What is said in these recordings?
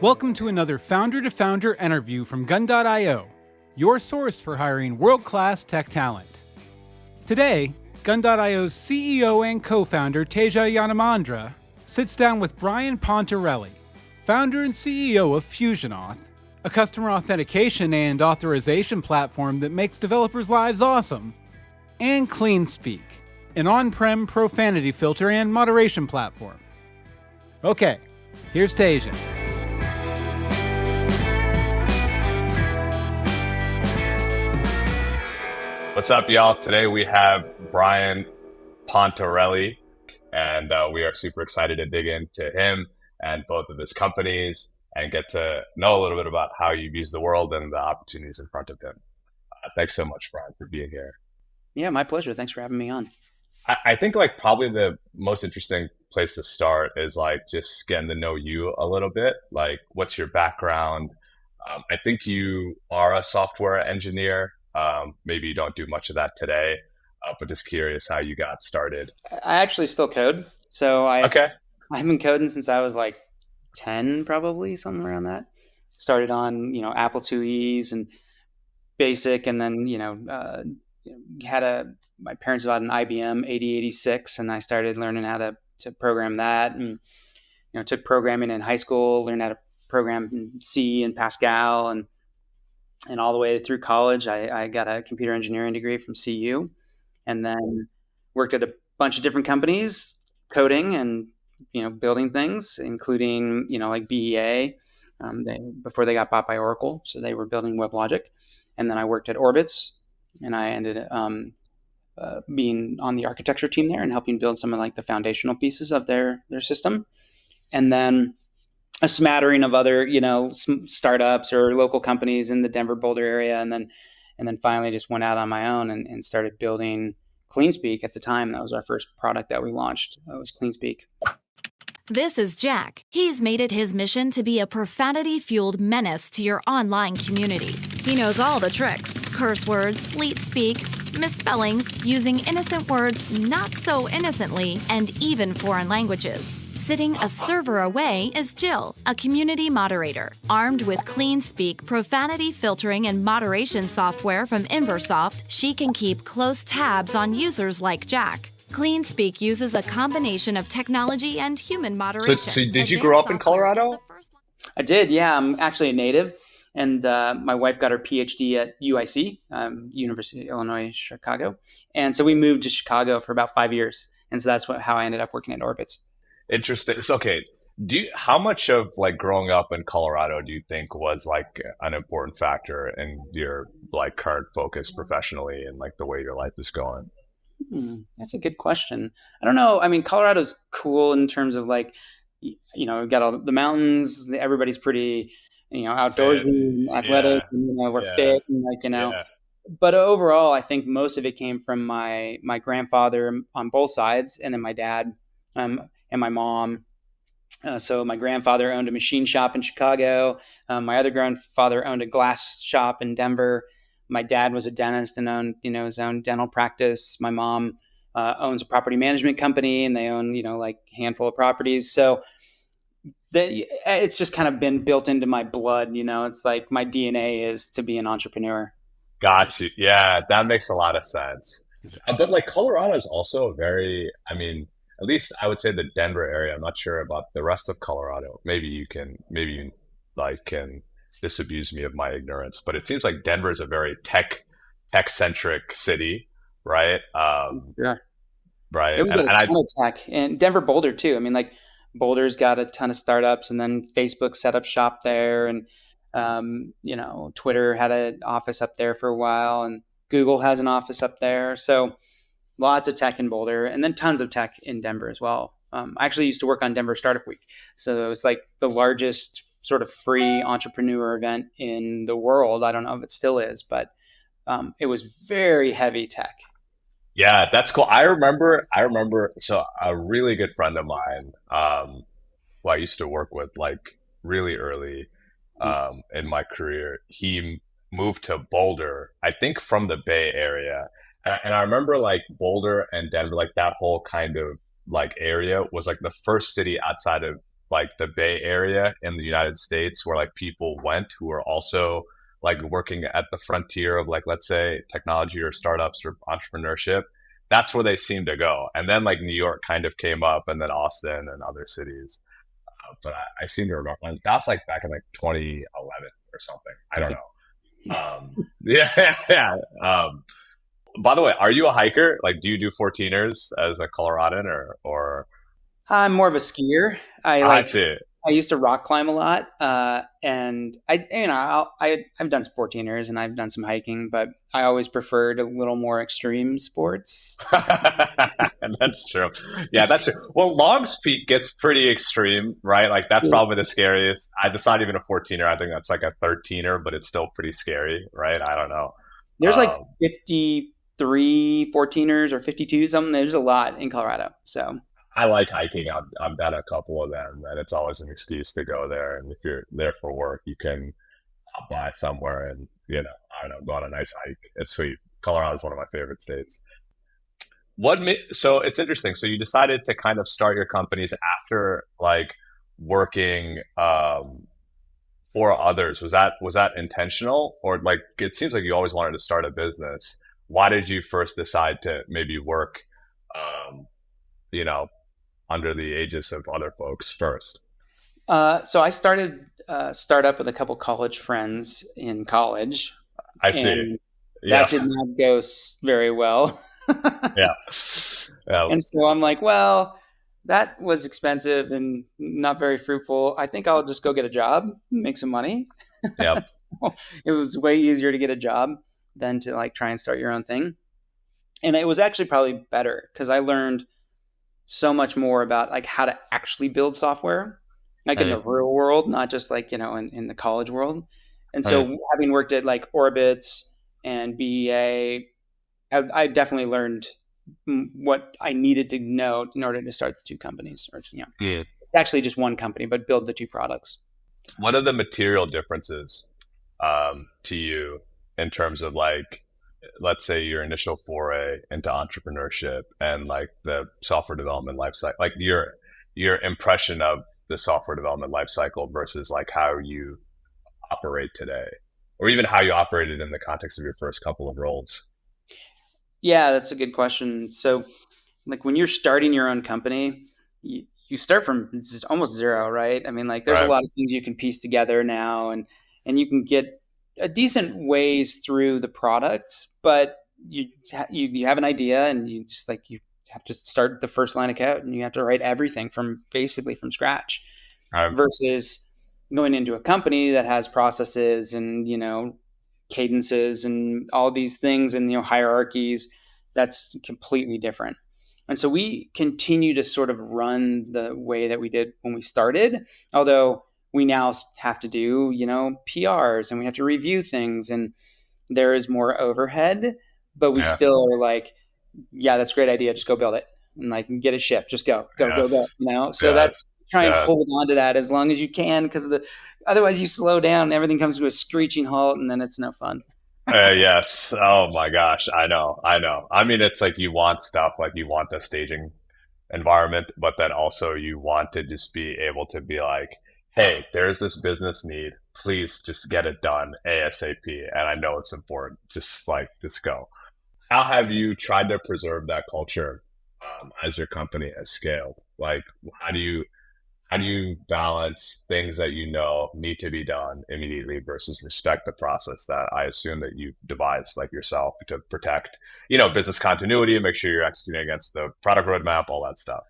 Welcome to another founder-to-founder interview from Gun.io, your source for hiring world-class tech talent. Today, Gun.io's CEO and co-founder Teja Yanamandra sits down with Brian Pontarelli, founder and CEO of FusionAuth, a customer authentication and authorization platform that makes developers' lives awesome, and Cleanspeak, an on-prem profanity filter and moderation platform. Okay, here's Teja. What's up, y'all? Today we have Brian Pontarelli, and we are super excited to dig into him and both of his companies and get to know a little bit about how you view the world and the opportunities in front of him. Thanks so much, Brian, for being here. Yeah, my pleasure. Thanks for having me on. I think probably the most interesting place to start is just getting to know you a little bit. What's your background? I think you are a software engineer. Maybe you don't do much of that today, but just curious how you got started. I actually still code. So I've been coding since I was 10, probably, something around that. Started on, Apple IIe's and BASIC, and then, my parents bought an IBM 8086, and I started learning how to program that, and, took programming in high school, learned how to program in C and Pascal, and all the way through college, I got a computer engineering degree from CU, and then worked at a bunch of different companies, coding and building things, including BEA. Before they got bought by Oracle, so they were building WebLogic, and then I worked at Orbitz, and I ended being on the architecture team there and helping build some of the foundational pieces of their system, and then a smattering of other, startups or local companies in the Denver, Boulder area. And then finally just went out on my own and started building Cleanspeak at the time. That was our first product that we launched. That was Cleanspeak. This is Jack. He's made it his mission to be a profanity-fueled menace to your online community. He knows all the tricks, curse words, leet speak, misspellings, using innocent words not so innocently, and even foreign languages. Sitting a server away is Jill, a community moderator. Armed with Cleanspeak profanity filtering and moderation software from Inversoft, she can keep close tabs on users like Jack. Cleanspeak uses a combination of technology and human moderation. So did you grow up in Colorado? I did, yeah. I'm actually a native, and my wife got her PhD at UIC, University of Illinois, Chicago. And so we moved to Chicago for about 5 years. And so that's how I ended up working at Orbitz. Interesting. So, okay. How much of growing up in Colorado do you think was an important factor in your current focus professionally and the way your life is going? That's a good question. I don't know. I mean, Colorado's cool in terms of we've got all the mountains. Everybody's pretty, outdoorsy, and athletic, and, we're fit, and But overall, I think most of it came from my grandfather on both sides, and then my dad, and my mom. So my grandfather owned a machine shop in Chicago. My other grandfather owned a glass shop in Denver. My dad was a dentist and owned, his own dental practice. My mom owns a property management company, and they own, a handful of properties. So it's just kind of been built into my blood. It's my DNA is to be an entrepreneur. Got you. Yeah, that makes a lot of sense. But Colorado is also very, at least I would say the Denver area. I'm not sure about the rest of Colorado. Maybe you can disabuse me of my ignorance, but it seems like Denver is a very tech centric city, right? Yeah. Right. It was a ton of tech, and Denver, Boulder too. Boulder's got a ton of startups, and then Facebook set up shop there, and Twitter had an office up there for a while, and Google has an office up there. So lots of tech in Boulder, and then tons of tech in Denver as well. I actually used to work on Denver Startup Week. So it was the largest sort of free entrepreneur event in the world. I don't know if it still is, but it was very heavy tech. Yeah, that's cool. I remember, so a really good friend of mine, who I used to work with really early in my career, he moved to Boulder, I think from the Bay Area. And I remember Boulder and Denver, that whole kind of area was the first city outside of like the Bay Area in the United States, where like people went who are also like working at the frontier of like, let's say, technology or startups or entrepreneurship. That's where they seem to go. And then like New York kind of came up, and then Austin and other cities. But I seem to remember that was like back in like 2011 or something. I don't know. Yeah. By the way, are you a hiker? Like, do you do 14ers as a Coloradan or? I'm more of a skier. I see. I used to rock climb a lot, and I've done some 14ers and I've done some hiking, but I always preferred a little more extreme sports. That's true. Yeah, that's true. Well, Longs Peak gets pretty extreme, right? Like that's probably the scariest. It's not even a 14er. I think that's like a 13er, but it's still pretty scary, right? I don't know. There's like 53 14ers or 52 something. There's a lot in Colorado, so. I like hiking. I've done a couple of them, and it's always an excuse to go there. And if you're there for work, you can hop by somewhere and, I don't know, go on a nice hike. It's sweet. Colorado is one of my favorite states. So it's interesting. So you decided to kind of start your companies after like working for others. Was that intentional, or like it seems like you always wanted to start a business? Why did you first decide to maybe work, under the aegis of other folks first? So I started a startup with a couple college friends in college. I see. That did not go very well. Yeah. And so I'm like, well, that was expensive and not very fruitful. I think I'll just go get a job, make some money. Yep. So it was way easier to get a job than to like try and start your own thing. And it was actually probably better because I learned so much more about like how to actually build software, like in the real world, not just like, in the college world. And so having worked at like Orbitz and BEA, I definitely learned what I needed to know in order to start the two companies, or, actually just one company, but build the two products. What are the material differences to you in terms of like, let's say your initial foray into entrepreneurship and like the software development lifecycle, like your impression of the software development lifecycle versus like how you operate today, or even how you operated in the context of your first couple of roles? Yeah, that's a good question. So like when you're starting your own company, you start from almost zero, right? I mean, like there's a lot of things you can piece together now, and you can get a decent ways through the product, but you have an idea, and you just like, you have to start the first line of code, and you have to write everything basically from scratch, versus going into a company that has processes and, cadences and all these things and, hierarchies. That's completely different. And so we continue to sort of run the way that we did when we started, although we now have to do, PRs, and we have to review things, and there is more overhead, but we still are like, yeah, that's a great idea. Just go build it and like get it shipped. Just go. So that's try and hold on to that as long as you can, because otherwise you slow down and everything comes to a screeching halt, and then it's no fun. Yes. Oh my gosh. I know. I mean, it's like you want stuff, like you want the staging environment, but then also you want to just be able to be like, hey, there's this business need. Please just get it done ASAP. And I know it's important. Just go. How have you tried to preserve that culture as your company has scaled? Like, how do you balance things that need to be done immediately versus respect the process that I assume that you've devised like yourself to protect, business continuity and make sure you're executing against the product roadmap, all that stuff?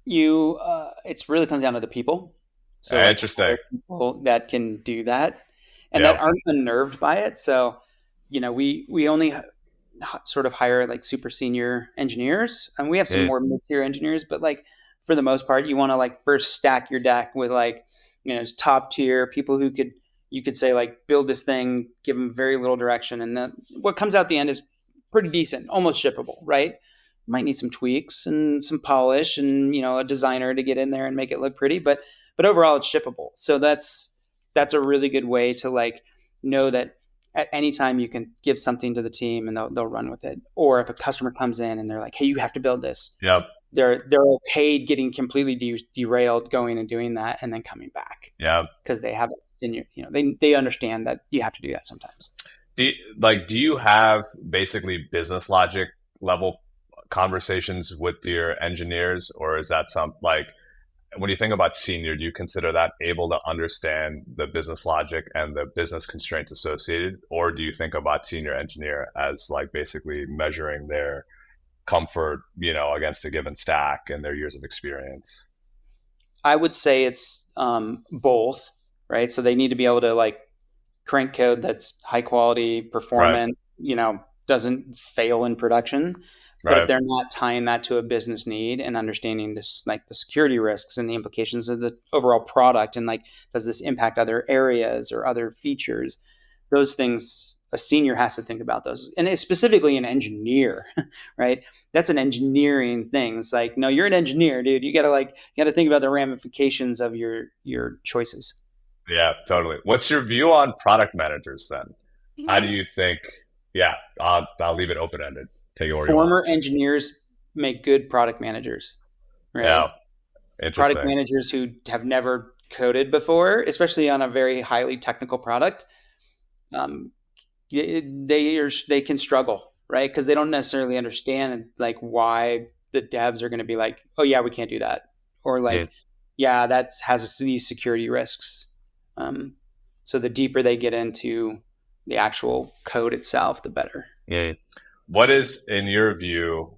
It really comes down to the people. So interesting. People that can do that and that aren't unnerved by it. So, we only sort of hire like super senior engineers, and we have some more mid-tier engineers, but like for the most part, you want to like first stack your deck with like, top tier people who you could say like, build this thing, give them very little direction. And then what comes out the end is pretty decent, almost shippable, right? Might need some tweaks and some polish and, a designer to get in there and make it look pretty, but overall it's shippable. So that's a really good way to like know that at any time you can give something to the team and they'll run with it. Or if a customer comes in and they're like, hey, you have to build this. Yep. they're okay getting completely derailed, going and doing that, and then coming back. Yeah, because they have that senior, they understand that you have to do that sometimes. Do you have basically business logic level conversations with your engineers, or is that when you think about senior, do you consider that able to understand the business logic and the business constraints associated, or do you think about senior engineer as basically measuring their comfort, against a given stack and their years of experience? I would say it's both, right? So they need to be able to crank code that's high quality, performant, doesn't fail in production. But if they're not tying that to a business need and understanding this, the security risks and the implications of the overall product, and does this impact other areas or other features, those things, a senior has to think about those. And it's specifically an engineer, right? That's an engineering thing. It's no, you're an engineer, dude. You gotta think about the ramifications of your choices. Yeah, totally. What's your view on product managers then? How do you think? Yeah, I'll leave it open ended. Take it where you want. Former engineers make good product managers, right? Yeah, interesting. Product managers who have never coded before, especially on a very highly technical product, they can struggle, right? Because they don't necessarily understand why the devs are going to be oh yeah, we can't do that, or yeah, that has these security risks. So the deeper they get into the actual code itself, the better. Yeah. What is, in your view,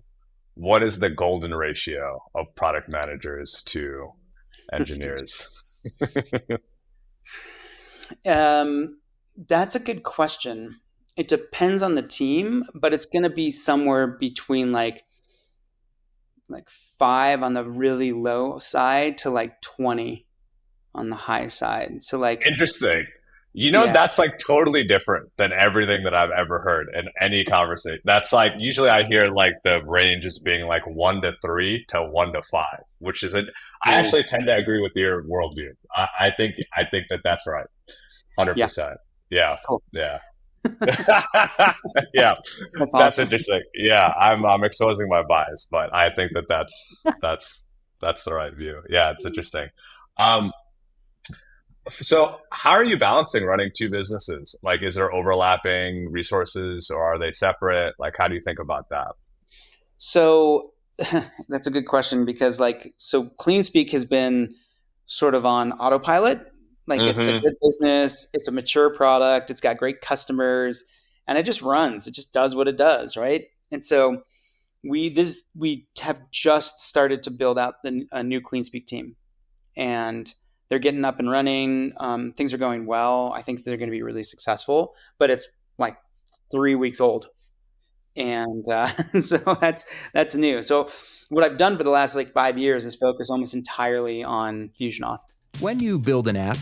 what is the golden ratio of product managers to engineers? That's a good question. It depends on the team, but it's going to be somewhere between 5 on the really low side to 20 on the high side. So interesting. Yeah. That's totally different than everything that I've ever heard in any conversation. That's usually I hear the range as being 1 to 3 to 1 to 5, which is I actually tend to agree with your worldview. I think that's right. 100%. Yeah. Cool. Yeah. Yeah. That's awesome. Interesting. Yeah. I'm exposing my bias, but I think that's the right view. Yeah. It's interesting. So how are you balancing running two businesses? Is there overlapping resources, or are they separate? How do you think about that? So that's a good question, because so Cleanspeak has been sort of on autopilot. It's a good business, it's a mature product, it's got great customers, and it just runs. It just does what it does, right? And so we have just started to build out a new Cleanspeak team, and they're getting up and running. Things are going well. I think they're going to be really successful, but it's 3 weeks old. And so that's new. So what I've done for the last 5 years is focus almost entirely on FusionAuth. When you build an app,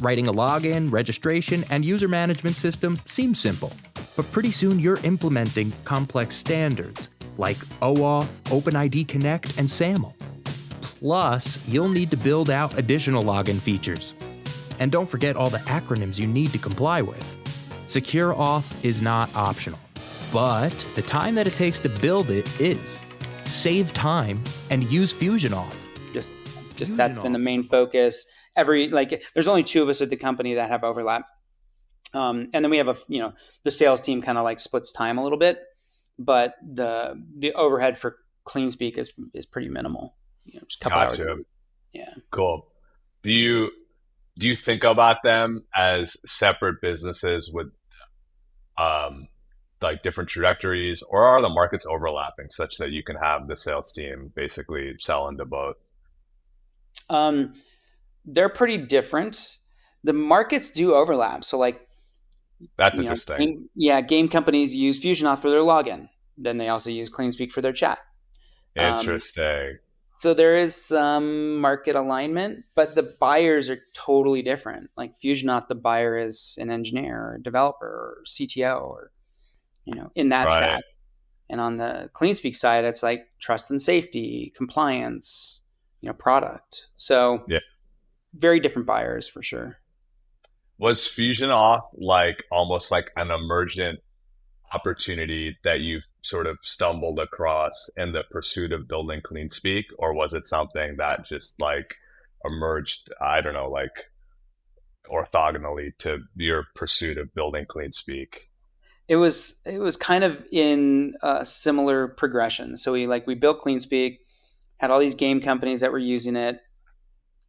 writing a login, registration, and user management system seems simple. But pretty soon you're implementing complex standards like OAuth, OpenID Connect, and SAML. Plus, you'll need to build out additional login features. And don't forget all the acronyms you need to comply with. Secure Auth is not optional, but the time that it takes to build it is. Save time and use FusionAuth. Just that's been the main focus. There's only 2 of us at the company that have overlap. And then we have the sales team kind of splits time a little bit, but the overhead for Cleanspeak is pretty minimal. Just a couple hours. Yeah. Cool. Do you think about them as separate businesses with different trajectories, or are the markets overlapping such that you can have the sales team basically sell into both? They're pretty different. The markets do overlap. So that's interesting. Game companies use FusionAuth for their login. Then they also use Cleanspeak for their chat. Interesting. So there is some market alignment, but the buyers are totally different. FusionAuth, the buyer is an engineer or a developer or CTO or, in that stack. And on the Cleanspeak side, it's trust and safety, compliance, product. So very different buyers for sure. Was FusionAuth almost an emergent opportunity that you sort of stumbled across in the pursuit of building CleanSpeak, or was it something that just like emerged, I don't know, like orthogonally to your pursuit of building CleanSpeak? It was kind of in a similar progression. So we built CleanSpeak, had all these game companies that were using it,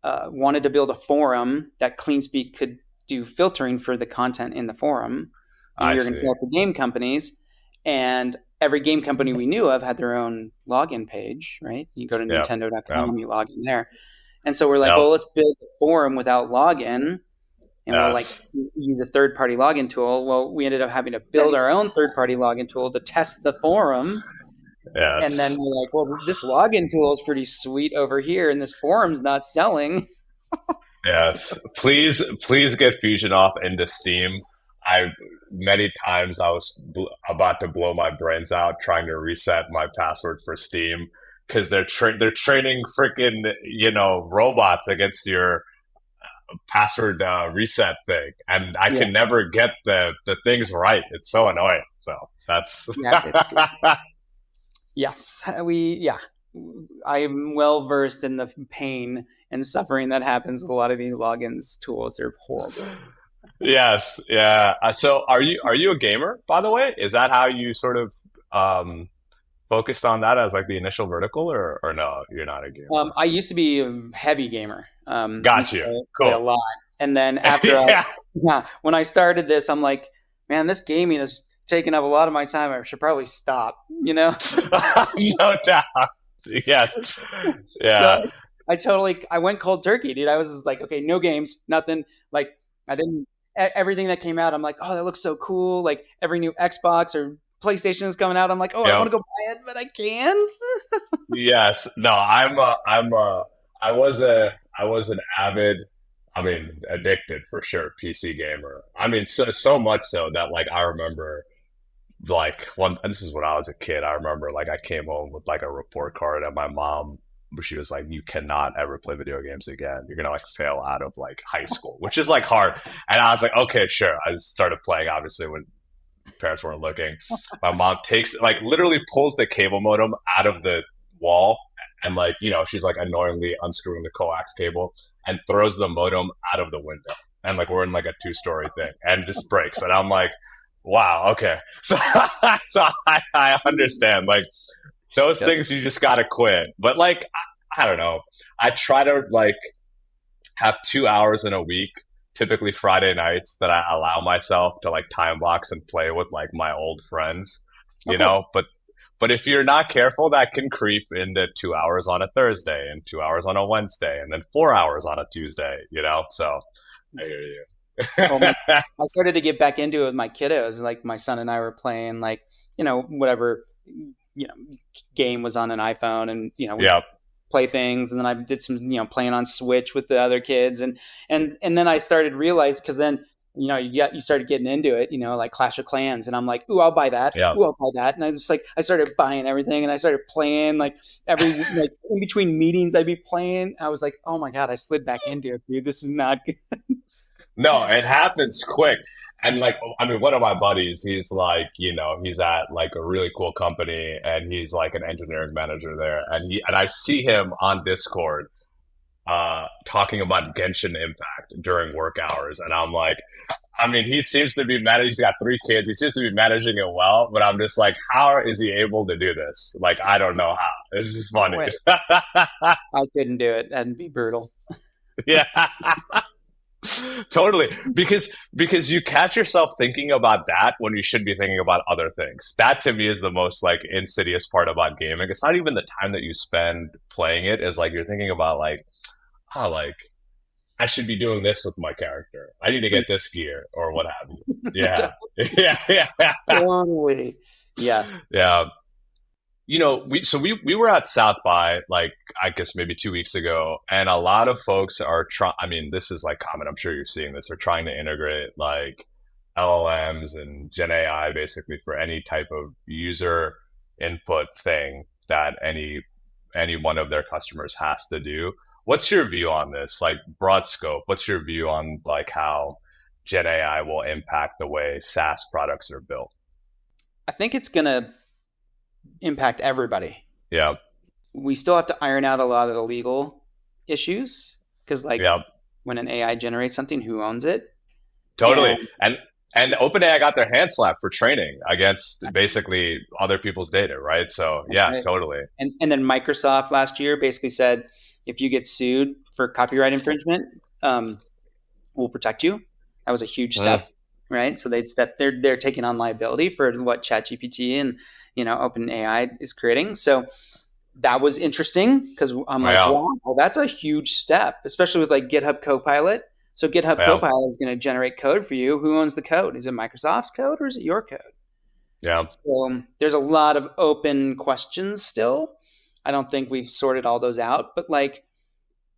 wanted to build a forum that CleanSpeak could do filtering for the content in the forum. And we were going to sell it to game companies, and every game company we knew of had their own login page, right? You go to Nintendo.com, you log in there. And so we're like, well, let's build a forum without login, and we'll like use a third-party login tool. Well, we ended up having to build our own third-party login tool to test the forum. Yes. And then we're like, well, this login tool is pretty sweet over here, and this forum's not selling. Yes. Please get FusionAuth into Steam. Many times I was about to blow my brains out trying to reset my password for Steam because they're training freaking robots against your password reset thing, and I can never get the things right. It's so annoying. So that's yes, I'm well versed in the pain and suffering that happens with a lot of these logins tools. They're horrible. Yes, yeah. So are you a gamer, by the way? Is that how you sort of focused on that as like the initial vertical, or no, you're not a gamer? I used to be a heavy gamer. Got you. Cool. A lot. And then after when I started this, I'm like, man, this gaming is taking up a lot of my time. I should probably stop, No doubt. Yes. Yeah. So I went cold turkey, dude. I was just like, okay, no games, nothing. Like everything that came out, I'm like, oh, that looks so cool. Like every new Xbox or PlayStation is coming out. I'm like, oh, I want to go buy it, but I can't. Yes. No, I was an avid, addicted for sure, PC gamer. So much so that like, I remember like this is when I was a kid. I remember like I came home with like a report card, and my mom, she was like, you cannot ever play video games again. You're going to like fail out of like high school, which is like hard. And I was like, okay, sure. I started playing obviously when parents weren't looking. My mom literally pulls the cable modem out of the wall, and like, she's like annoyingly unscrewing the coax cable and throws the modem out of the window. And like, we're in like a 2-story thing, and this breaks. And I'm like, wow, okay. So I understand like those things you just got to quit. But like, I don't know. I try to like have 2 hours in a week, typically Friday nights, that I allow myself to like time box and play with like my old friends, you know, but if you're not careful, that can creep into 2 hours on a Thursday and 2 hours on a Wednesday and then 4 hours on a Tuesday, so I hear you. I started to get back into it with my kiddos. Like my son and I were playing like, whatever, game was on an iPhone, and, we play things. And then I did some, playing on Switch with the other kids. And then I started realizing, because then, you started getting into it, like Clash of Clans. And I'm like, ooh, I'll buy that. Yeah. Ooh, I'll buy that. And I started buying everything, and I started playing like every, like in between meetings I'd be playing. I was like, oh my God, I slid back into it, dude. This is not good. No, it happens quick. And like, one of my buddies, he's like, he's at like a really cool company, and he's like an engineering manager there. And I see him on Discord talking about Genshin Impact during work hours. And I'm like, he seems to be managing, he's got 3 kids. He seems to be managing it well, but I'm just like, how is he able to do this? Like, I don't know how. It's just funny. I couldn't do it. That'd be brutal. Yeah. Totally, because you catch yourself thinking about that when you should be thinking about other things. That to me is the most like insidious part about gaming. It's not even the time that you spend playing it. Is like you're thinking about like, like I should be doing this with my character. I need to get this gear or what have you. Yeah, yeah. Totally. Yes. Yeah. We were at South by like, I guess maybe 2 weeks ago, and a lot of folks are trying, this is like common, I'm sure you're seeing this, they're trying to integrate like LLMs and Gen AI basically for any type of user input thing that any one of their customers has to do. What's your view on this? Like broad scope, what's your view on like how Gen AI will impact the way SaaS products are built? I think it's going to impact everybody. Yeah. We still have to iron out a lot of the legal issues because like when an AI generates something, who owns it? Totally. And OpenAI got their hand slapped for training against basically other people's data, right? So yeah, right. totally. And then Microsoft last year basically said, if you get sued for copyright infringement, we'll protect you. That was a huge step, right? So they're taking on liability for what ChatGPT and OpenAI is creating. So that was interesting because I'm like, wow, well, that's a huge step, especially with like GitHub Copilot. So GitHub Copilot is going to generate code for you. Who owns the code? Is it Microsoft's code or is it your code? Yeah. So there's a lot of open questions still. I don't think we've sorted all those out, but like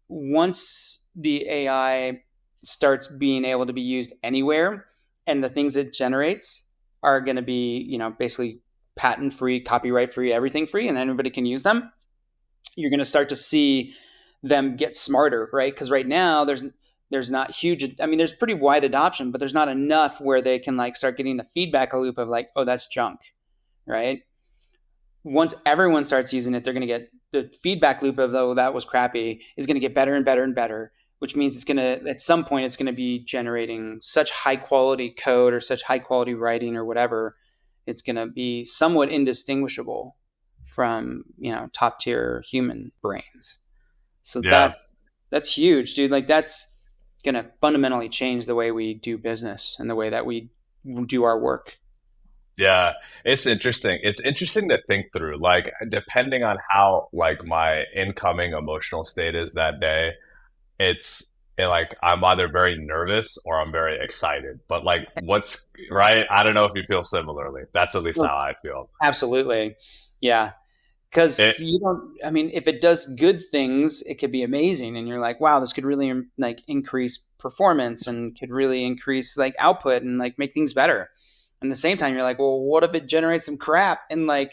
once the AI starts being able to be used anywhere and the things it generates are going to be, basically patent free, copyright free, everything free, and anybody can use them, you're going to start to see them get smarter, right? Because right now there's not huge, there's pretty wide adoption, but there's not enough where they can like start getting the feedback loop of like, oh, that's junk, right? Once everyone starts using it, they're going to get the feedback loop of, oh, that was crappy, is going to get better and better and better, which means it's going to, at some point, it's going to be generating such high quality code or such high quality writing or whatever. It's going to be somewhat indistinguishable from, top tier human brains. So that's huge, dude. Like that's going to fundamentally change the way we do business and the way that we do our work. Yeah, it's interesting. It's interesting to think through, like, depending on how, like, my incoming emotional state is that day, like, I'm either very nervous or I'm very excited. But, like, what's right? I don't know if you feel similarly. That's at least how I feel. Absolutely. Yeah. Because if it does good things, it could be amazing. And you're like, wow, this could really, like, increase performance and could really increase, like, output and, like, make things better. And at the same time, you're like, well, what if it generates some crap? And like,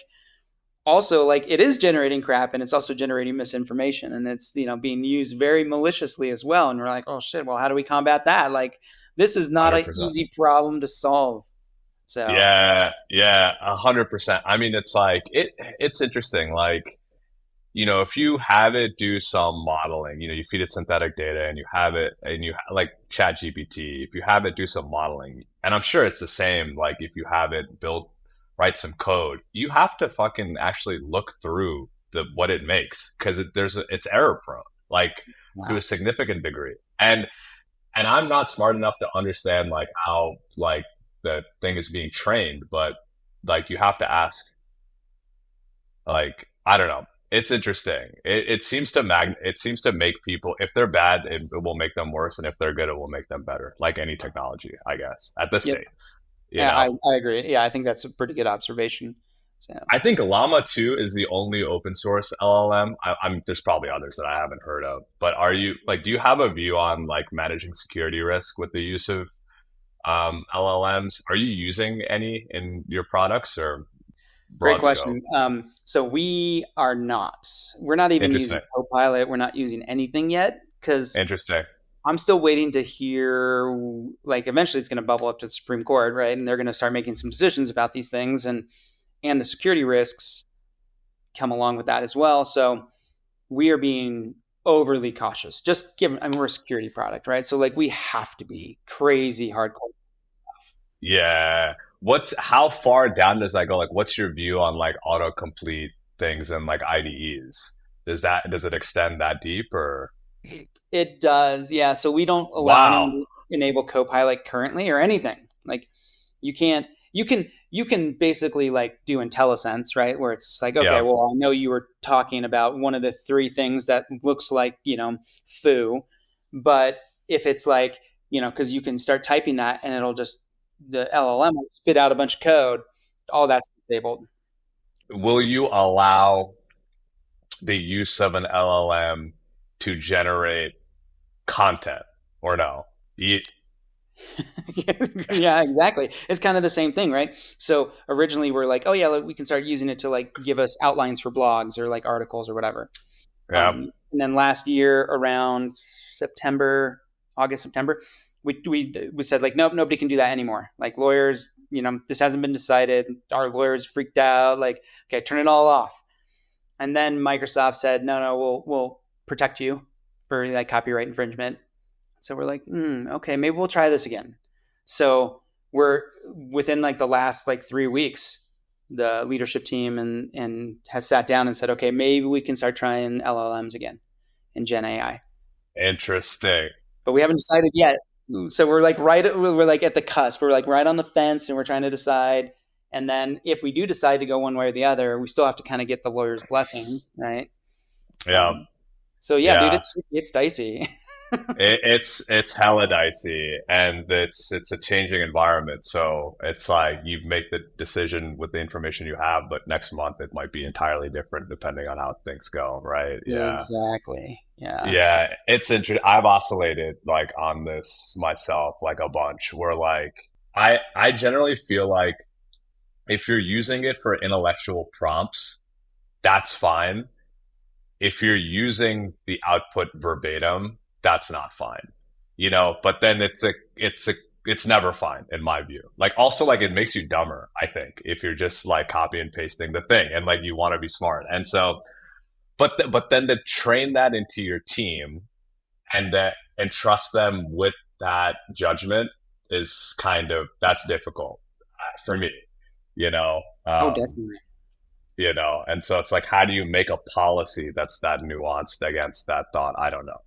also like it is generating crap and it's also generating misinformation and it's, being used very maliciously as well. And we're like, oh shit, well, how do we combat that? Like, this is not 100%. An easy problem to solve. So yeah, 100%. It's like, it's interesting. Like, if you have it do some modeling, you feed it synthetic data and you have it, and you like ChatGPT, if you have it do some modeling, and I'm sure it's the same, like if you have it write some code, you have to fucking actually look through what it makes because it's error prone, like to a significant degree. And I'm not smart enough to understand like how like the thing is being trained, but like you have to ask, like, I don't know. It's interesting. It seems to make people, if they're bad, it will make them worse, and if they're good, it will make them better. Like any technology, I guess, at this state. I agree. Yeah, I think that's a pretty good observation. So I think Llama 2 is the only open source LLM. There's probably others that I haven't heard of, but do you have a view on like managing security risk with the use of LLMs? Are you using any in your products or? Great question. So we are not. We're not even using Copilot. We're not using anything yet because interesting. I'm still waiting to hear. Like, eventually, it's going to bubble up to the Supreme Court, right? And they're going to start making some decisions about these things, and the security risks come along with that as well. So we are being overly cautious. Just given, we're a security product, right? So like, we have to be crazy hardcore stuff. Yeah. How far down does that go? Like, what's your view on like autocomplete things and like IDEs? Does it extend that deep or? It does. Yeah. So we don't allow them to enable Copilot currently or anything. Like you can basically like do IntelliSense, right? Where it's just like, okay, well, I know you were talking about one of the three things that looks like, foo, but if it's like, cause you can start typing that and it'll just, the LLM will spit out a bunch of code. All that's disabled. Will you allow the use of an LLM to generate content or no? Yeah, exactly. It's kind of the same thing, right? So originally we're like, oh yeah, we can start using it to like give us outlines for blogs or like articles or whatever. Yeah. And then last year around August, September, we said like, nope, nobody can do that anymore. Like lawyers this hasn't been decided. Our lawyers freaked out. Like, okay, turn it all off. And then Microsoft said, no, we'll protect you for like copyright infringement. So we're like, okay, maybe we'll try this again. So we're within like the last like 3 weeks, the leadership team and has sat down and said, okay, maybe we can start trying LLMs again in Gen AI. Interesting. But we haven't decided yet. So we're like we're like at the cusp. We're like right on the fence and we're trying to decide. And then if we do decide to go one way or the other, we still have to kind of get the lawyer's blessing, right? Yeah. So yeah, dude, it's dicey. It's hella dicey, and it's a changing environment. So it's like you make the decision with the information you have, but next month it might be entirely different depending on how things go, right? Yeah, exactly. Yeah, it's interesting. I've oscillated like on this myself, like a bunch. Where like I generally feel like if you're using it for intellectual prompts, that's fine. If you're using the output verbatim, that's not fine, but then it's never fine in my view. Like also like it makes you dumber, I think, if you're just like copy and pasting the thing and like you want to be smart. And so, but then to train that into your team and trust them with that judgment is that's difficult for me, Definitely. And so it's like, how do you make a policy that's that nuanced against that thought? I don't know.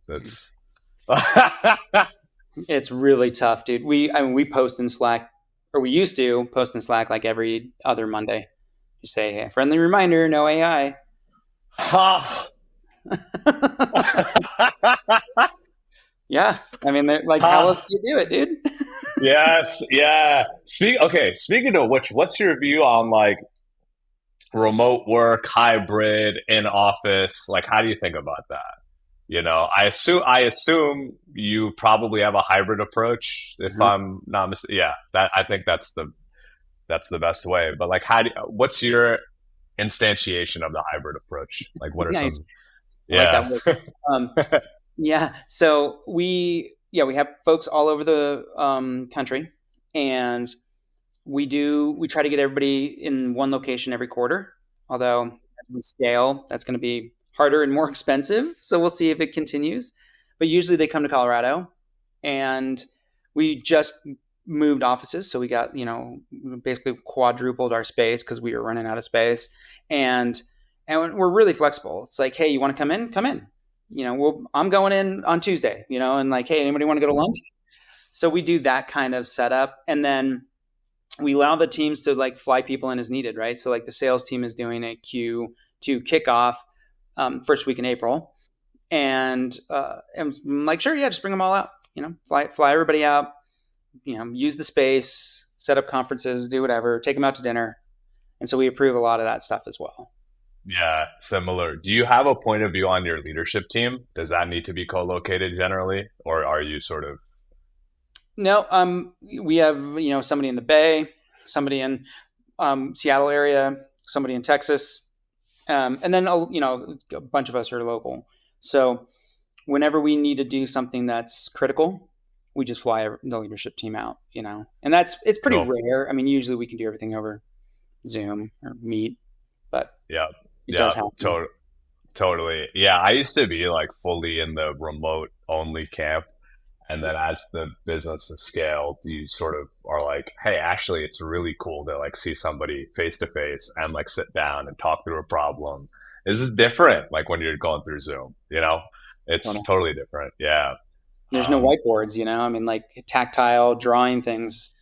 That's it's really tough, dude. We post in Slack, or we used to post in Slack like every other Monday. You say, hey, friendly reminder, no AI. Yeah, I mean, like, how else do you do it, dude? Yes, yeah. Speaking of which, what's your view on like remote work, hybrid, in office? Like, how do you think about that? I assume you probably have a hybrid approach, if I'm not mistaken. Yeah, I think that's the best way. But like, what's your instantiation of the hybrid approach? Like, what are nice. some? Yeah, like yeah. So we have folks all over the country, and we try to get everybody in one location every quarter. Although as we scale, that's going to be harder and more expensive. So we'll see if it continues. But usually they come to Colorado, and we just moved offices. So we got, basically quadrupled our space because we were running out of space. And we're really flexible. It's like, hey, you want to come in? Come in. I'm going in on Tuesday, and like, hey, anybody want to go to lunch? So we do that kind of setup. And then we allow the teams to like fly people in as needed, right? So like the sales team is doing a Q2 kickoff first week in April, and I'm like, sure, yeah, just bring them all out. Fly everybody out. Use the space, set up conferences, do whatever, take them out to dinner, and so we approve a lot of that stuff as well. Yeah, similar. Do you have a point of view on your leadership team? Does that need to be co-located generally, or are you sort of? No, we have somebody in the Bay, somebody in Seattle area, somebody in Texas. And then, a bunch of us are local. So whenever we need to do something that's critical, we just fly the leadership team out, and it's pretty rare. I mean, usually we can do everything over Zoom or Meet, but it does happen. Totally. Yeah. I used to be like fully in the remote only camp. And then as the business has scaled, you sort of are like, hey, actually, it's really cool to like see somebody face to face and like sit down and talk through a problem. This is different. Like when you're going through Zoom, it's totally different. Yeah. There's no whiteboards, I mean, like tactile drawing things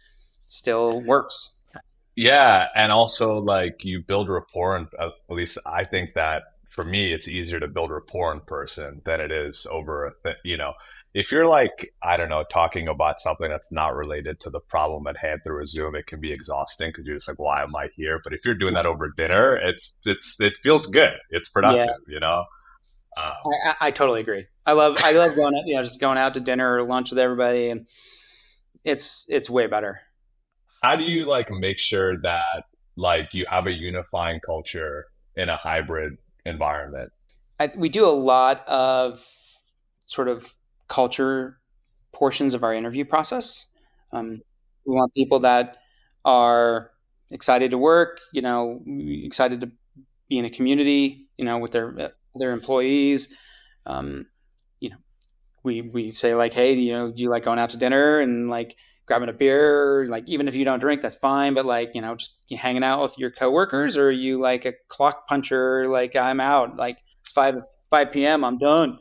still works. Yeah. And also like you build rapport. And at least I think that for me, it's easier to build rapport in person than it is over if you're like, I don't know, talking about something that's not related to the problem at hand through a Zoom, it can be exhausting because you're just like, why am I here? But if you're doing that over dinner, it feels good. It's productive, I totally agree. I love going out, just going out to dinner or lunch with everybody, and it's way better. How do you like make sure that like you have a unifying culture in a hybrid environment? We do a lot of sort of culture portions of our interview process. We want people that are excited to work, excited to be in a community, with their employees. Um, you know, we say like, hey, do you like going out to dinner and like grabbing a beer? Like, even if you don't drink, that's fine. But like, just hanging out with your coworkers, or are you like a clock puncher? Like, I'm out. Like, it's 5 p.m. I'm done.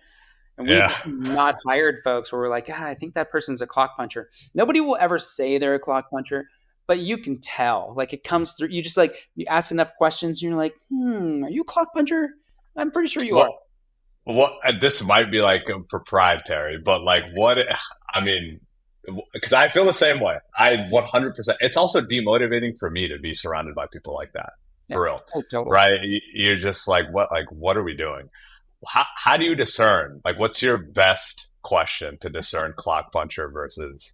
And we've Yeah. not hired folks where we're like, I think that person's a clock puncher. Nobody will ever say they're a clock puncher, but you can tell. Like, it comes through. You just like, you ask enough questions, and you're like, are you a clock puncher? I'm pretty sure you are. What this might be like a proprietary, but like I mean, because I feel the same way. I 100%. It's also demotivating for me to be surrounded by people like that. For real, totally. right? You're just like, what are we doing? How do you discern? Like, what's your best question to discern clock puncher versus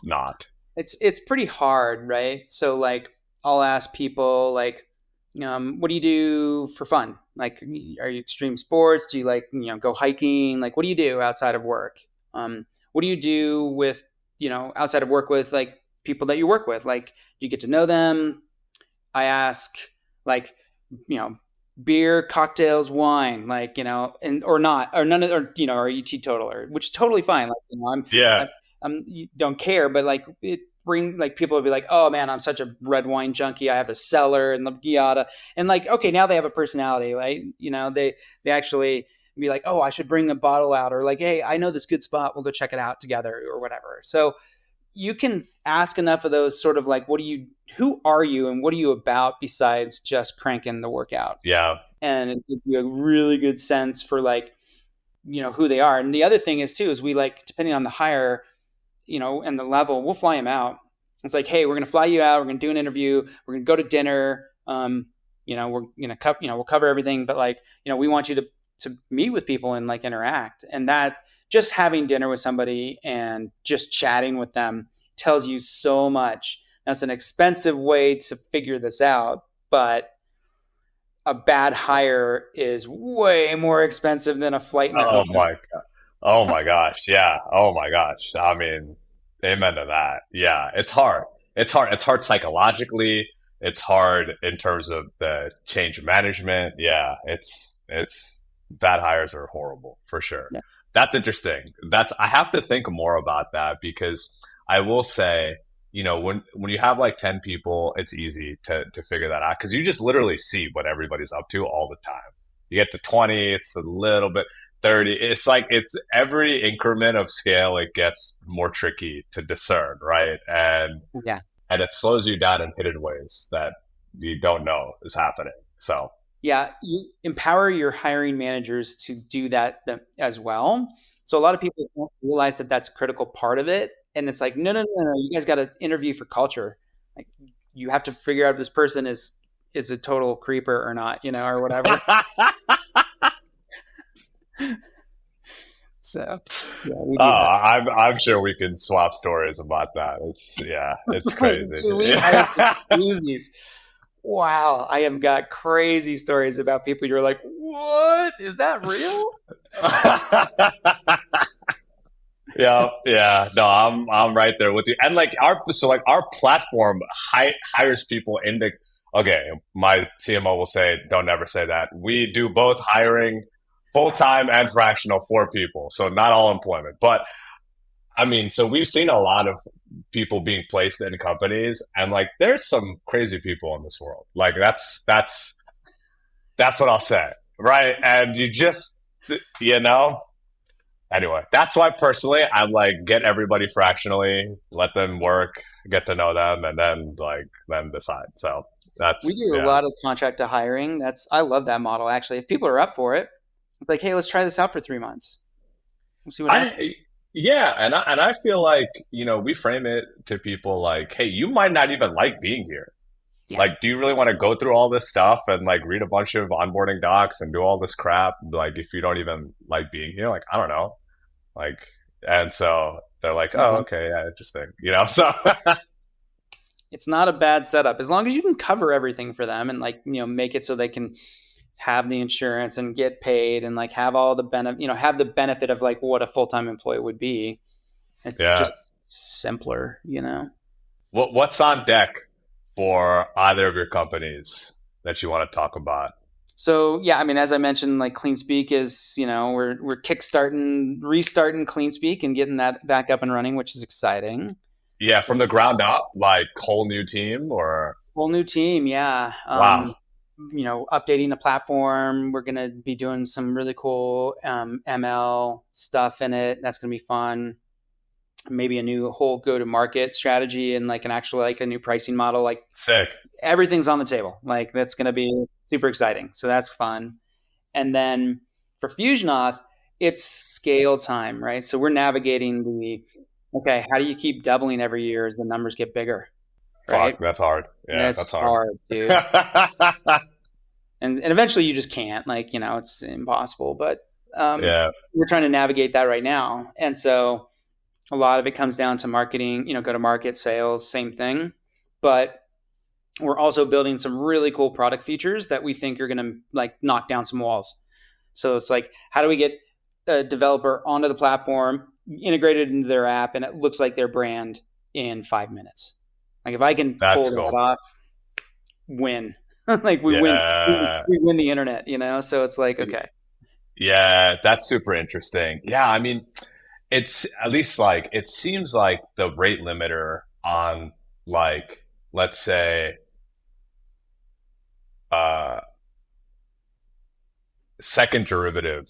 not? It's pretty hard, right? So like, I'll ask people like, what do you do for fun? Like, are you extreme sports? Do you like, go hiking? Like, what do you do outside of work? What do you do with, outside of work with like people that you work with? Like, do you get to know them? I ask like, beer, cocktails, wine, like, and, or not, or none of, or, are you teetotaler, which is totally fine. Like, I'm don't care, but like people would be like, oh man, I'm such a red wine junkie. I have a cellar and the yada. And like, okay, now they have a personality, right? They actually be like, oh, I should bring a bottle out, or like, hey, I know this good spot. We'll go check it out together or whatever. So you can ask enough of those sort of like, who are you and what are you about besides just cranking the workout? Yeah. And it gives you a really good sense for like, who they are. And the other thing is too, is we like, depending on the hire, and the level, we'll fly them out. It's like, hey, we're going to fly you out. We're going to do an interview. We're going to go to dinner. We're going to we'll cover everything, but like, we want you to meet with people and like interact. And that just having dinner with somebody and just chatting with them tells you so much. Now, it's an expensive way to figure this out, but a bad hire is way more expensive than a flight in a hotel. My God. Oh my gosh. Yeah. Oh my gosh. I mean, amen to that. Yeah. It's hard. It's hard psychologically. It's hard in terms of the change management. Yeah. It's bad hires are horrible for sure. Yeah. That's interesting. I have to think more about that, because I will say, when you have like 10 people, it's easy to figure that out, because you just literally see what everybody's up to all the time. You get to 20, it's a little bit, 30. It's like, it's every increment of scale, it gets more tricky to discern, right? And it slows you down in hidden ways that you don't know is happening. So yeah, you empower your hiring managers to do that as well. So a lot of people don't realize that that's a critical part of it. And it's like, no, you guys got to interview for culture. Like, you have to figure out if this person is a total creeper or not, or whatever. So, yeah, we do that. I'm sure we can swap stories about that. It's crazy. Dude, we have doozies. Wow, I have got crazy stories about people. You're like, what? Is that real? Yeah. No, I'm right there with you. And like our platform hires people into. Okay, my CMO will say, don't ever say that. We do both hiring, full-time and fractional, for people. So not all employment, but I mean, so we've seen a lot of people being placed in companies, and like, there's some crazy people in this world. Like, that's what I'll say, right? And you just, anyway, that's why personally I'm like, get everybody fractionally, let them work, get to know them, and then decide. So we do a lot of contract to hiring. I love that model, actually. If people are up for it, it's like, hey, let's try this out for 3 months. We'll see what happens. Yeah, and I feel like, we frame it to people like, hey, you might not even like being here. Yeah. Like, do you really want to go through all this stuff and like read a bunch of onboarding docs and do all this crap? Like, if you don't even like being here, like, I don't know. Like, and so they're like, oh, okay, yeah, interesting. So it's not a bad setup as long as you can cover everything for them and like, make it so they can have the insurance and get paid and like have all the benefit, have the benefit of like what a full-time employee would be. It's just simpler, What's on deck for either of your companies that you want to talk about? So yeah, I mean, as I mentioned, like Cleanspeak is, we're restarting Cleanspeak and getting that back up and running, which is exciting. Yeah, from the ground up, like whole new team or whole new team, yeah. wow. Updating the platform. We're gonna be doing some really cool ML stuff in it. That's gonna be fun. Maybe a new whole go-to-market strategy and like an actual like a new pricing model. Like Sick. everything's on the table. Like that's gonna be super exciting. So that's fun. And then for FusionAuth, it's scale time, right? So we're navigating okay, how do you keep doubling every year as the numbers get bigger? Right? Fuck, that's hard. Yeah, that's hard, dude. and eventually you just can't, like, it's impossible. But we're trying to navigate that right now. And so a lot of it comes down to marketing, go to market, sales, same thing. But we're also building some really cool product features that we think are going to like knock down some walls. So it's like, how do we get a developer onto the platform, integrated into their app, and it looks like their brand in 5 minutes? Like if I can pull that off, win. Like we win the internet, So it's like, okay. Yeah, that's super interesting. Yeah, I mean, it's at least like it seems like the rate limiter on like let's say second derivative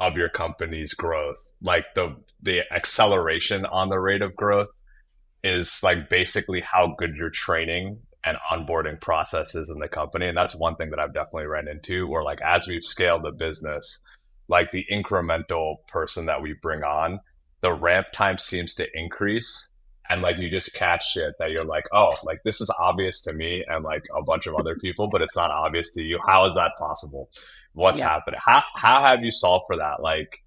of your company's growth, like the acceleration on the rate of growth is like basically how good your training and onboarding processes in the company. And that's one thing that I've definitely ran into where like as we've scaled the business, like the incremental person that we bring on, the ramp time seems to increase. And like you just catch shit that you're like, oh, like this is obvious to me and like a bunch of other people, but it's not obvious to you. How is that possible? What's happening? How have you solved for that? Like,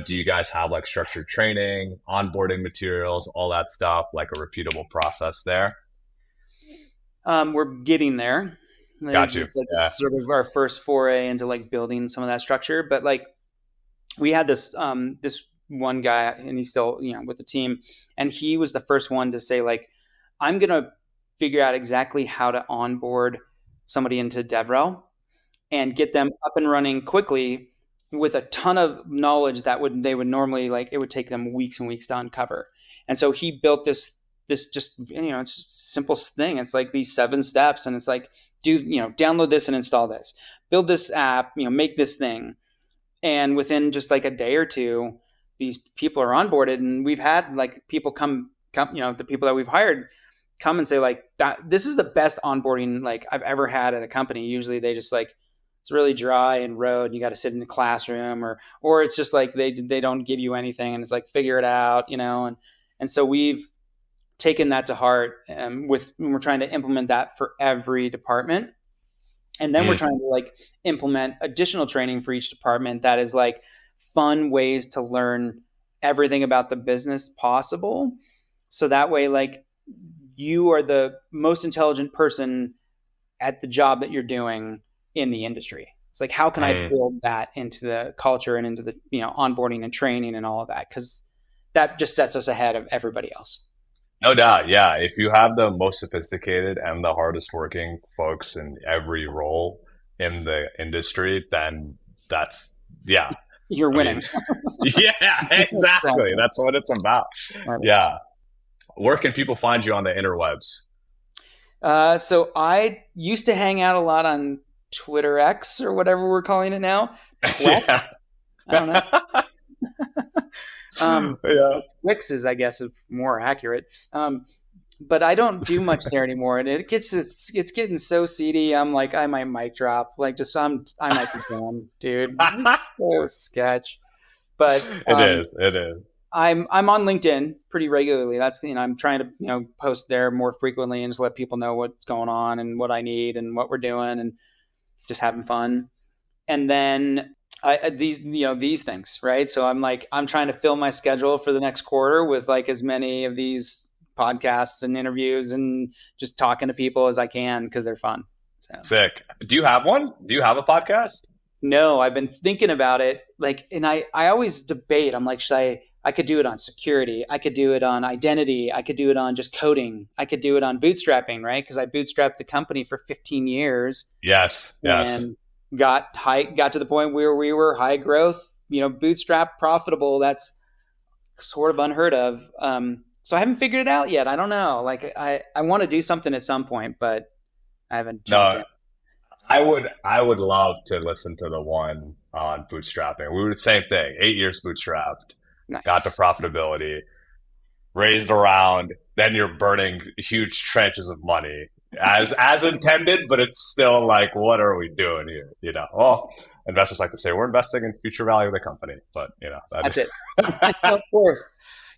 do you guys have like structured training, onboarding materials, all that stuff, like a repeatable process there? We're getting there. Got you. It's sort of our first foray into like building some of that structure. But like we had this one guy, and he's still with the team, and he was the first one to say like, I'm gonna figure out exactly how to onboard somebody into DevRel and get them up and running quickly with a ton of knowledge that they would normally like it would take them weeks and weeks to uncover. And so he built this just it's a simple thing. It's like these 7 steps, and it's like download this and install this, build this app, make this thing, and within just like a day or two, these people are onboarded. And we've had like people come the people that we've hired come and say like that this is the best onboarding like I've ever had at a company. Usually they just like it's really dry and road and you got to sit in the classroom or it's just like they don't give you anything and it's like figure it out, and so we've taken that to heart we're trying to implement that for every department. And then we're trying to like implement additional training for each department that is like fun ways to learn everything about the business possible. So that way, like you are the most intelligent person at the job that you're doing in the industry. It's like, how can I build that into the culture and into the, onboarding and training and all of that? Because that just sets us ahead of everybody else. No doubt. Yeah. If you have the most sophisticated and the hardest working folks in every role in the industry, then that's, you're winning. Yeah, exactly. That's what it's about. Yeah. Where can people find you on the interwebs? So I used to hang out a lot on Twitter X or whatever we're calling it now. Yeah. I don't know. Wix is, I guess, is more accurate. But I don't do much there anymore, and it's getting so seedy. I'm like, I might mic drop. Like, I might be done, dude. So sketch. But it is. I'm on LinkedIn pretty regularly. That's I'm trying to post there more frequently and just let people know what's going on and what I need and what we're doing and just having fun. And then these things, right? So I'm trying to fill my schedule for the next quarter with like as many of these podcasts and interviews and just talking to people as I can because they're fun. So. Sick. Do you have one? Do you have a podcast? No, I've been thinking about it. Like, and I always debate. I'm like, should I I could do it on security. I could do it on identity. I could do it on just coding. I could do it on bootstrapping, right? Because I bootstrapped the company for 15 years. Yes. And got to the point where we were high growth, bootstrap profitable. That's sort of unheard of. So I haven't figured it out yet. I don't know. Like I want to do something at some point, but I haven't jumped in. I would love to listen to the one on bootstrapping. We were the same thing. 8 years bootstrapped, Nice. Got to profitability, raised around. Then you're burning huge trenches of money as intended, but it's still like, what are we doing here? Well, investors like to say we're investing in future value of the company, but that's it. Of course.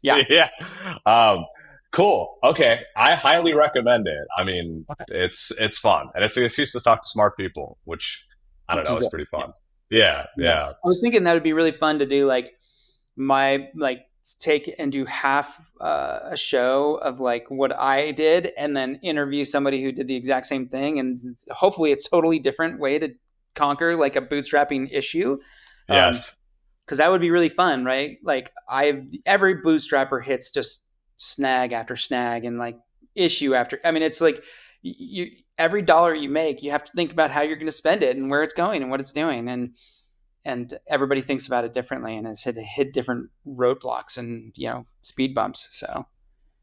Yeah. Yeah. Cool. Okay. I highly recommend it. I mean, it's fun, and it's an excuse to talk to smart people, which I don't know, it's pretty fun. Yeah. I was thinking that would be really fun to do, take and do half a show of like what I did, and then interview somebody who did the exact same thing, and hopefully it's totally different way to conquer like a bootstrapping issue. Yes. Because that would be really fun, right? Like every bootstrapper hits just snag after snag and like issue after. I mean, it's like every dollar you make, you have to think about how you're going to spend it and where it's going and what it's doing, and everybody thinks about it differently and has hit different roadblocks and speed bumps. So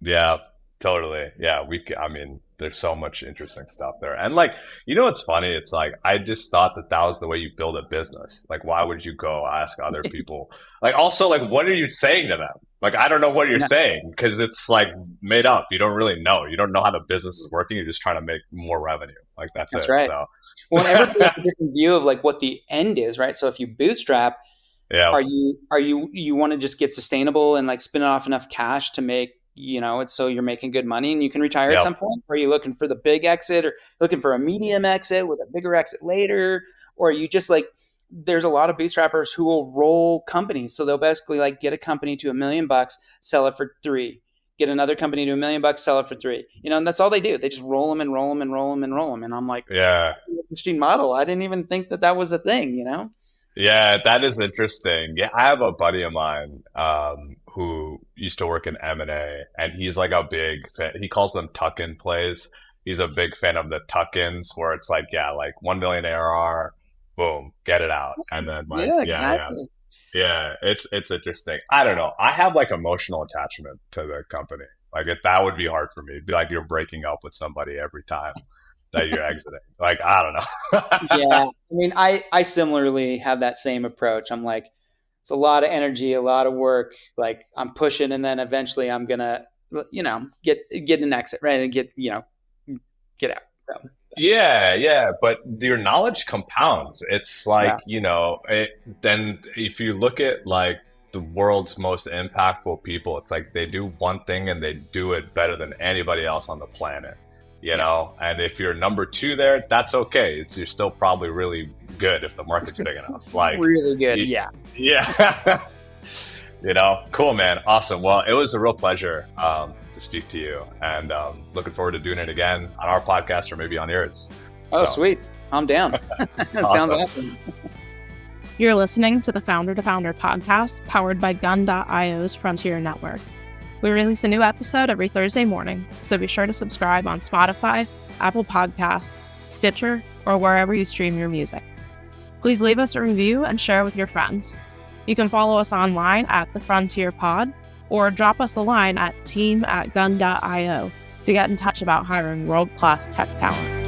yeah, totally. Yeah, I mean, there's so much interesting stuff there. And like, what's funny? It's like, I just thought that was the way you build a business. Like, why would you go ask other people? Like, also, like, what are you saying to them? Like, I don't know what you're saying, because it's like made up. You don't really know. You don't know how the business is working. You're just trying to make more revenue. Like, that's it. Right. So, well, everybody has a different view of like what the end is, right? So if you bootstrap, are you want to just get sustainable and like spin off enough cash to make it's so you're making good money and you can retire at some point? Or are you looking for the big exit, or looking for a medium exit with a bigger exit later? Or are you just like, there's a lot of bootstrappers who will roll companies. So they'll basically like get a company to $1 million, sell it for $3 million, get another company to $1 million, sell it for $3 million, and that's all they do. They just roll them and roll them and roll them and roll them. And I'm like, yeah, interesting model. I didn't even think that was a thing, Yeah, that is interesting. Yeah, I have a buddy of mine who used to work in M&A, and he's like a big fan. He calls them tuck-in plays. He's a big fan of the tuck-ins, where it's like, like 1 million ARR, boom, get it out, and then like, exactly. Yeah, it's interesting. I don't know. I have like emotional attachment to the company. Like that would be hard for me. It'd be like you're breaking up with somebody every time that you're exiting. Like, I don't know. Yeah. I mean, I similarly have that same approach. I'm like, it's a lot of energy, a lot of work. Like I'm pushing, and then eventually I'm going to, get an exit, right? And get out. So. Yeah. But your knowledge compounds. It's like, then if you look at like the world's most impactful people, it's like they do one thing and they do it better than anybody else on the planet. And if you're number 2 there, that's okay. You're still probably really good if the market's big enough. Like really good. Yeah. Cool, man. Awesome. Well, it was a real pleasure to speak to you, and looking forward to doing it again on our podcast or maybe on yours. Oh, sweet. I'm down. That sounds awesome. You're listening to the Founder to Founder podcast, powered by Gun.io's Frontier Network. We release a new episode every Thursday morning, so be sure to subscribe on Spotify, Apple Podcasts, Stitcher, or wherever you stream your music. Please leave us a review and share with your friends. You can follow us online at The Frontier Pod, or drop us a line at team@gun.io to get in touch about hiring world-class tech talent.